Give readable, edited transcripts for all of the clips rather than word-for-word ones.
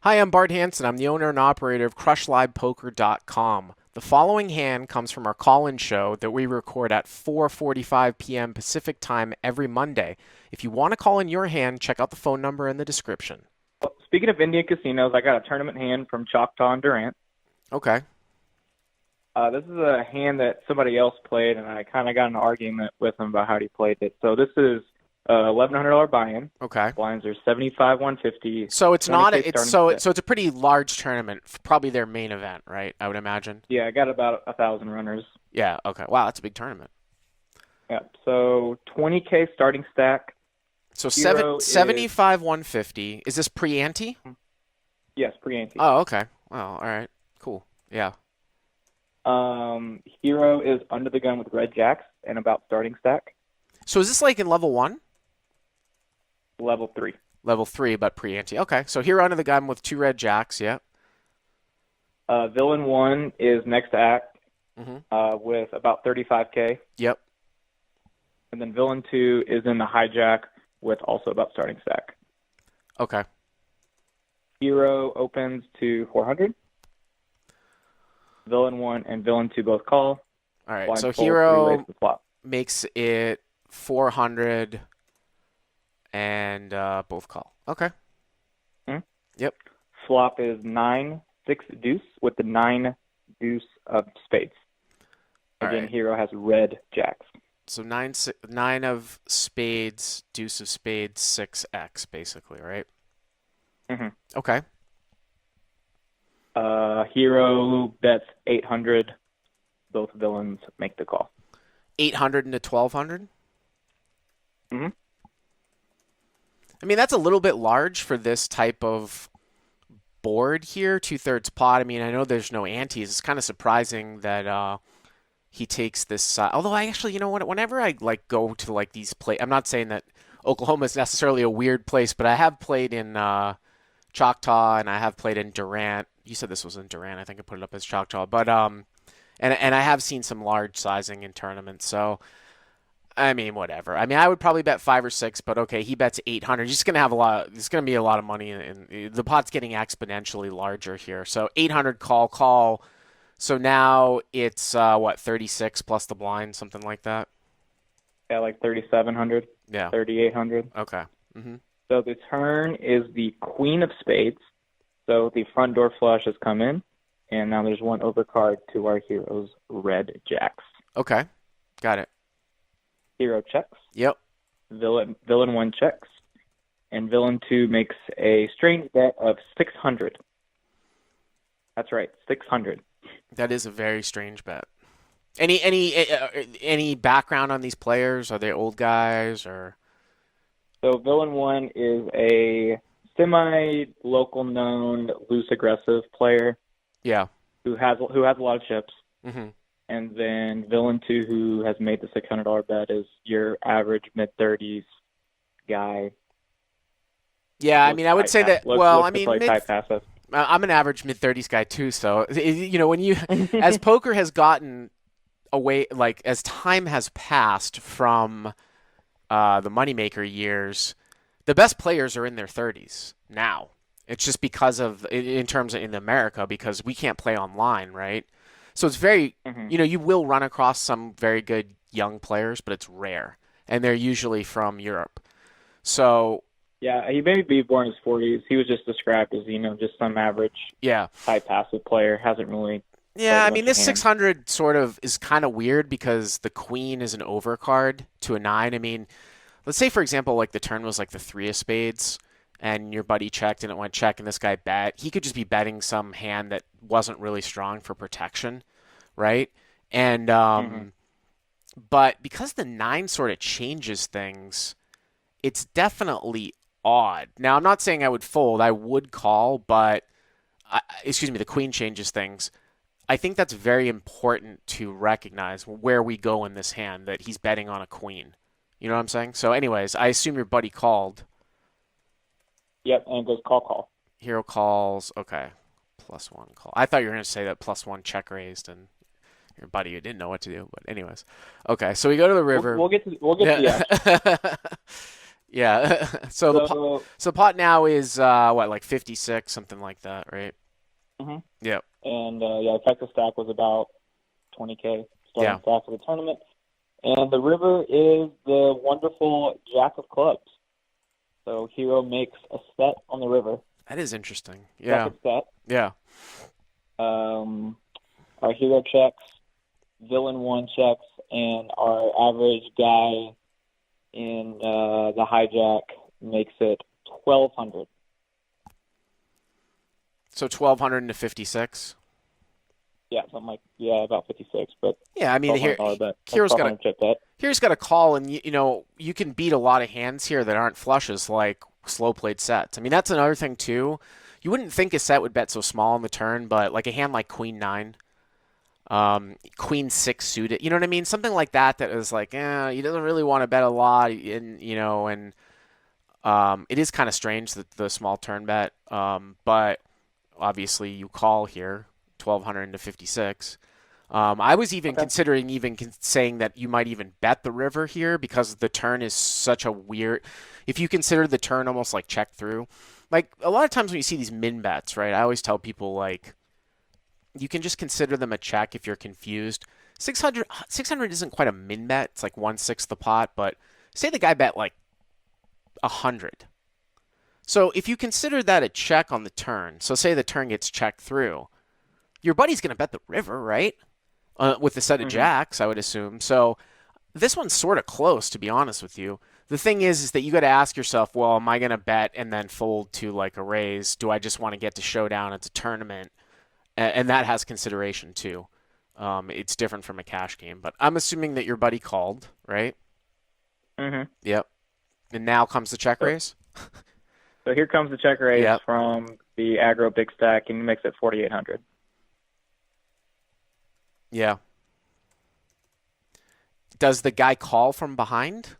Hi, I'm Bart Hanson. I'm the owner and operator of CrushLivePoker.com. The following hand comes from our call-in show that we record at 4:45 p.m. Pacific Time every Monday. If you want to call in your hand, check out the phone number in the description. Speaking of Indian casinos, I got a tournament hand from Choctaw and Durant. Okay. This is a hand that somebody else played, and I kind of got in an argument with him about how he played it. So this is $1,100 buy-in. Okay. Blinds are 75, 150. So it's not 20K it's starting so it's a pretty large tournament, probably their main event, right? I would imagine. Yeah, I got about 1,000 runners. Yeah, okay. Wow, that's a big tournament. Yeah. So 20K starting stack. So Hero is 75 150. Is this pre-ante? yes, pre-ante. Oh, okay. Well, all right. Cool. Yeah. Hero is under the gun with red jacks and about starting stack. So is this like in level 1? Level 3. Level 3, but pre-ante. Okay, so here under the gun with 2 red jacks, yeah. Villain 1 is next act Mm-hmm. with about 35K. Yep. And then Villain 2 is in the hijack with also about starting stack. Okay. Hero opens to 400. Villain 1 and Villain 2 both call. All right, Blind so fold, Hero three-ways the flop. makes it 400 and both call. Okay. Hmm? Yep. Flop is 9, 6 deuce with the 9 deuce of spades. All Again, right. Hero has red jacks. So 9 of spades, deuce of spades, 6x basically, right? Mm-hmm. Okay. Hero bets 800. Both villains make the call. 800 into 1200? Mm-hmm. I mean, that's a little bit large for this type of board here, 2/3 pot. I mean, I know there's no antes. It's kind of surprising that he takes this side. Although I actually, you know what? Whenever I like go to like these play, I'm not saying that Oklahoma is necessarily a weird place, but I have played in Choctaw and I have played in Durant. You said this was in Durant. I think I put it up as Choctaw, but and I have seen some large sizing in tournaments. So I mean, whatever. I mean, I would probably bet 5 or 6, but okay, he bets 800. He's just gonna have a lot. It's gonna be a lot of money, and the pot's getting exponentially larger here. So 800 call. So now it's what 36 plus the blind, something like that. Yeah, like 3,700, Yeah. 3,800. Okay. Mm-hmm. So the turn is the queen of spades. So the front door flush has come in, and now there's one overcard to our hero's red jacks. Okay. Got it. Hero checks. Yep. Villain 1 checks. And Villain 2 makes a strange bet of 600. That's right, 600. That is a very strange bet. Any background on these players? Are they old guys or? So Villain 1 is a semi-local known loose aggressive player Yeah. who has a lot of chips. Mm-hmm. And then Villain 2, who has made the $600 bet, is your average mid-30s guy. Yeah, I mean, I would say that. Well, I Looks to mean, play type passive. I'm an average mid-30s guy too, so you know when you as poker has gotten away, like as time has passed from the moneymaker years, the best players are in their 30s now. It's just because of in terms of in America because we can't play online, right? So it's very Mhm. you will run across some very good young players, but it's rare, and they're usually from Europe. So Yeah, he may be born in his 40s. He was just described as, just some average yeah. type passive player. Hasn't really Yeah, played a I bunch mean, of this hands. 600 sort of is kind of weird because the queen is an overcard to a 9. I mean, let's say, for example, like the turn was like the 3 of spades and your buddy checked and it went check and this guy bet. He could just be betting some hand that wasn't really strong for protection, right? And, Hmm. but because the 9 sort of changes things, it's definitely odd. Now, I'm not saying I would fold, I would call, but, excuse me, the queen changes things. I think that's very important to recognize where we go in this hand that he's betting on a queen. You know what I'm saying? So, anyways, I assume your buddy called. Yep, and it goes call call. Hero calls. Okay. +1 call. I thought you were going to say that +1 check raised and your buddy who didn't know what to do. But, anyways. Okay. So we go to the river. We'll get to the action. Yeah. Yeah. So So, so pot now is what, like 56, something like that, right? mhm. Yep. And yeah, effective stack was about 20K starting Yeah. stack for the tournament. And the river is the wonderful Jack of Clubs. So hero makes a set on the river, That is interesting. Yeah. second set. Yeah. Um, our hero checks, villain one checks, and our average guy in the hijack makes it 1,200. So 1200 into 56. Yeah, something like yeah, about 56, but Yeah, I mean $1,200 bet, or here's got a 1,200 chip bet. here's got a call, and you know you can beat a lot of hands here that aren't flushes, like slow played sets. I mean that's another thing too. You wouldn't think a set would bet so small on the turn, but like a hand like Queen Nine, Queen Six suited, you know what I mean? Something like that that is like, he doesn't really want to bet a lot, and it is kind of strange that the small turn bet, but obviously you call here, 1200 into 56. I was even Okay. considering saying that you might even bet the river here because the turn is such a weird. If you consider the turn almost like check through, like a lot of times when you see these min bets, right? I always tell people like you can just consider them a check if you're confused. 600 isn't quite a min bet. It's like 1/6 the pot, but say the guy bet like 100. So if you consider that a check on the turn, so say the turn gets checked through, your buddy's going to bet the river, right? With the set of hmm jacks, I would assume. So this one's sort of close, to be honest with you. The thing is that you got to ask yourself, well, am I going to bet and then fold to like a raise? Do I just want to get to showdown? It's a tournament, and that has consideration too. It's different from a cash game, but I'm assuming that your buddy called, right? hmm Yep. And now comes the check So, raise. so here comes the check raise Yep. from the aggro big stack, and he makes it 4,800. Yeah. Does the guy call from behind?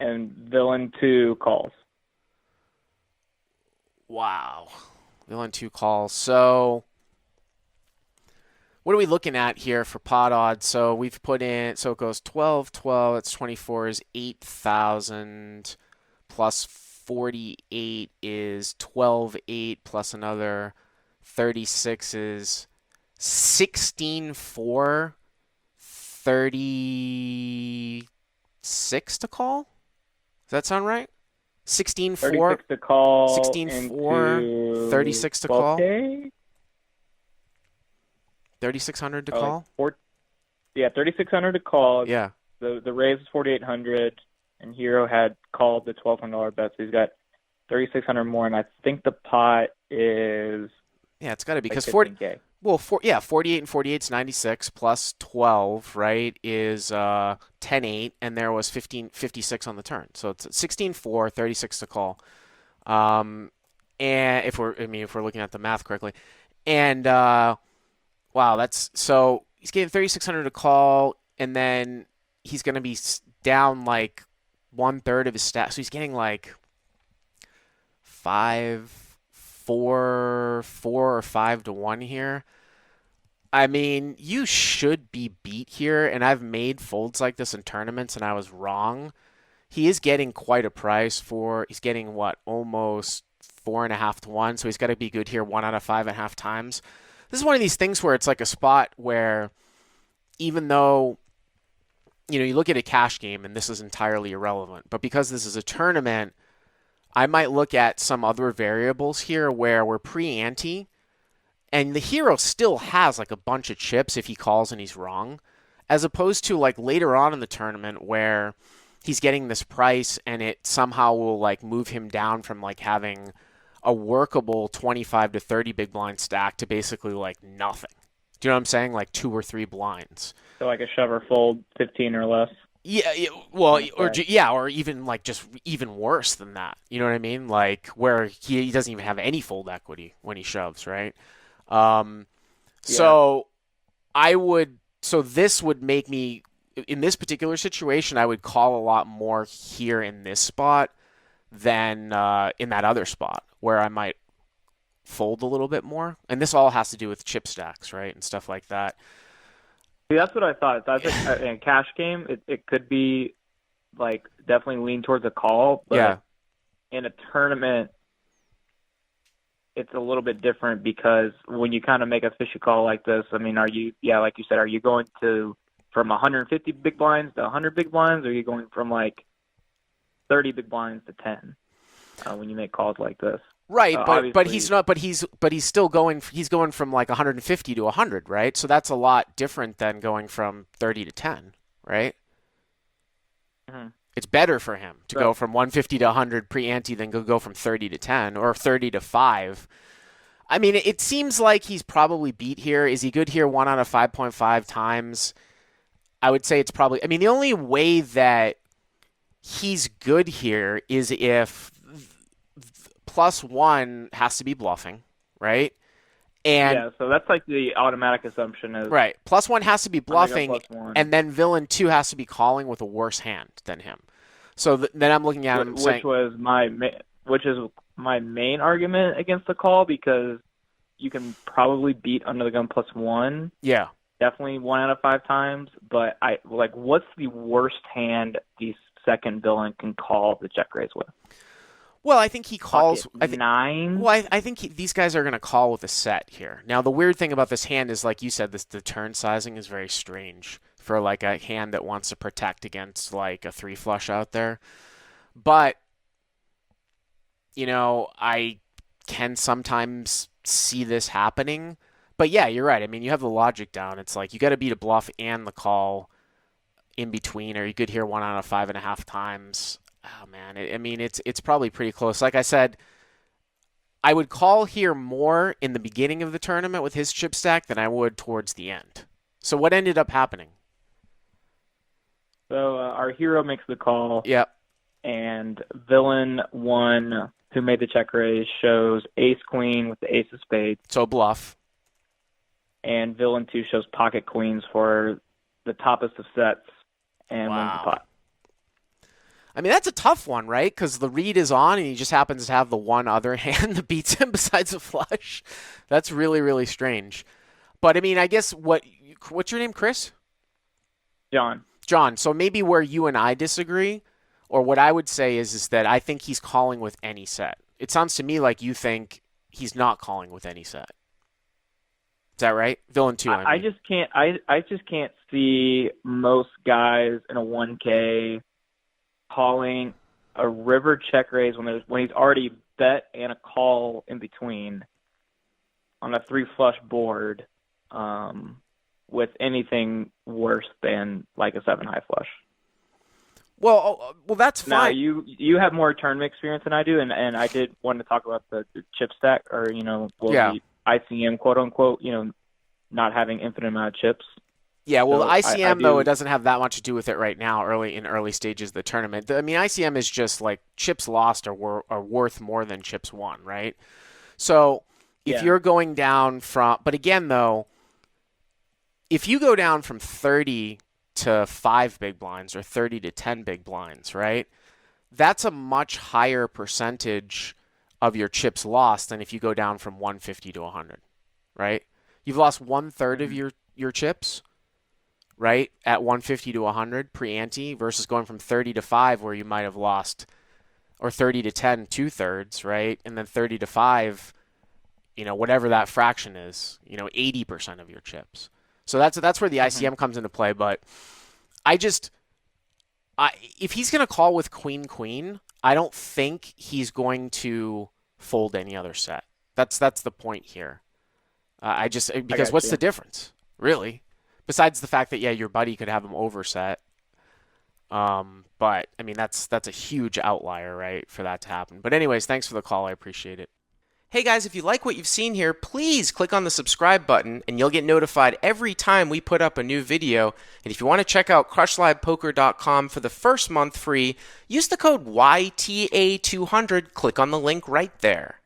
And villain two calls. Wow. Villain two calls. So what are we looking at here for pot odds? So we've put in, so it goes 12, 12, it's 24 is 8,000 plus 48 is 12, 8 plus another 36 is 16, 4, 36 to call? Does that sound right? 16, 4, 36 to call 16, 4, into 36 to call, 12K? 3,600 to Or like call? yeah, 3,600 to call. Yeah. The raise is 4,800, and Hero had called the $1,200 bet, so he's got 3,600 more, and I think the pot is Yeah, it's got to be like because 40, 15K. well, 48 and 48 is 96 plus 12, right, is 10, 8, and there was 15, 56 on the turn. So it's 16, 4, 36 to call. Um, and if we're looking at the math correctly. And, wow, that's, so he's getting 3,600 to call, and then he's going to be down like one third of his stat. So he's getting like 4 or 5 to 1 here. I mean, you should be beat here, and I've made folds like this in tournaments, and I was wrong. He is getting quite a price for. He's getting what, almost 4.5 to 1, so he's got to be good here 1 out of 5.5 times. This is one of these things where it's like a spot where even though you look at a cash game and this is entirely irrelevant, but because this is a tournament, I might look at some other variables here where we're pre-ante and the hero still has like a bunch of chips if he calls and he's wrong, as opposed to like later on in the tournament where he's getting this price and it somehow will like move him down from like having a workable 25 to 30 big blind stack to basically like nothing. Do you know what I'm saying? Like 2 or 3 blinds. So like a shove or fold 15 or less Yeah, well, kind of or play. yeah, or even like just even worse than that. You know what I mean? Like where he doesn't even have any fold equity when he shoves, right? Um, Yeah. so so this would make me, in this particular situation, I would call a lot more here in this spot than in that other spot where I might fold a little bit more. And this all has to do with chip stacks, right? And stuff like that. See, that's what I thought. That's in a cash game. It could be like definitely lean towards a call, Yeah. but in a tournament, it's a little bit different because when you kind of make a fishy call like this, I mean, are you, yeah, like you said, are you going to from 150 big blinds to 100 big blinds, or are you going from like 30 big blinds to 10 when you make calls like this? Right, but he's Obviously, not. But he's still going. He's going from like 150 to 100, right? So that's a lot different than going from 30 to 10, right? mhm. It's better for him to So go from 150 to 100 pre-ante than go from 30 to 10 or 30 to 5. I mean, it seems like he's probably beat here. Is he good here 1 out of 5.5 times? I would say it's probably. I mean, the only way that he's good here is if +1 has to be bluffing, right? And yeah, so that's like the automatic assumption is right, +1 has to be I'm gonna go bluffing, +1, and then villain 2 has to be calling with a worse hand than him. So then I'm looking at him saying, which is my main argument against the call because you can probably beat under the gun +1, yeah. definitely 1 out of 5 times. But I like, what's the worst hand the second villain can call the check raise with? Well, I think he calls. Pocket 9. Well, I think these guys are going to call with a set here. Now, the weird thing about this hand is, like you said, the turn sizing is very strange for like a hand that wants to protect against like a 3 flush out there. But I can sometimes see this happening. But yeah, you're right. I mean, you have the logic down. It's like you got to beat a bluff and the call in between, or you could hear 1 out of 5.5 times. Oh man, I mean, it's probably pretty close. Like I said, I would call here more in the beginning of the tournament with his chip stack than I would towards the end. So what ended up happening? So our hero makes the call, Yep. and villain 1, who made the check raise, shows ace queen with the ace of spades, So bluff. and villain 2 shows pocket queens for the toppest of sets and wins the Wow. pot. I mean, that's a tough one, right? Because the read is on, and he just happens to have the one other hand that beats him besides a flush. That's really, really strange. But I mean, I guess what's your name, Chris? John. John. So maybe where you and I disagree, or what I would say is that I think he's calling with any set. It sounds to me like you think he's not calling with any set. Is that right? Villain 2, I I mean. just can't. I just can't see most guys in a 1K calling a river check raise when he's already bet and a call in between on a 3 flush board with anything worse than like a 7 high flush. Well, that's Now fine. you have more tournament experience than I do, and I did want to talk about the chip stack, or Yeah. the ICM, quote unquote, not having infinite amount of chips. Yeah, well, So the ICM, though, do. it doesn't have that much to do with it right now, early stages of the tournament. I mean, ICM is just like chips lost are worth more than chips won, right? So if Yeah. you're going down from, but again, though, if you go down from 30 to 5 big blinds or 30 to 10 big blinds, right? That's a much higher percentage of your chips lost than if you go down from 150 to 100, right? You've lost 1/3 of your chips, right, at 150 to 100 pre-ante versus going from 30 to 5 where you might have lost, or 30 to 10, 2/3, right? And then 30 to 5, whatever that fraction is, 80% of your chips. So that's where the ICM comes into play. But if he's going to call with queen queen, I don't think he's going to fold any other set. That's the point here. Because got what's you. the difference, really? Besides the fact that, yeah, your buddy could have him overset. But I mean, that's a huge outlier, right, for that to happen. But anyways, thanks for the call. I appreciate it. Hey guys, if you like what you've seen here, please click on the subscribe button and you'll get notified every time we put up a new video. And if you want to check out crushlivepoker.com for the first month free, use the code YTA200. Click on the link right there.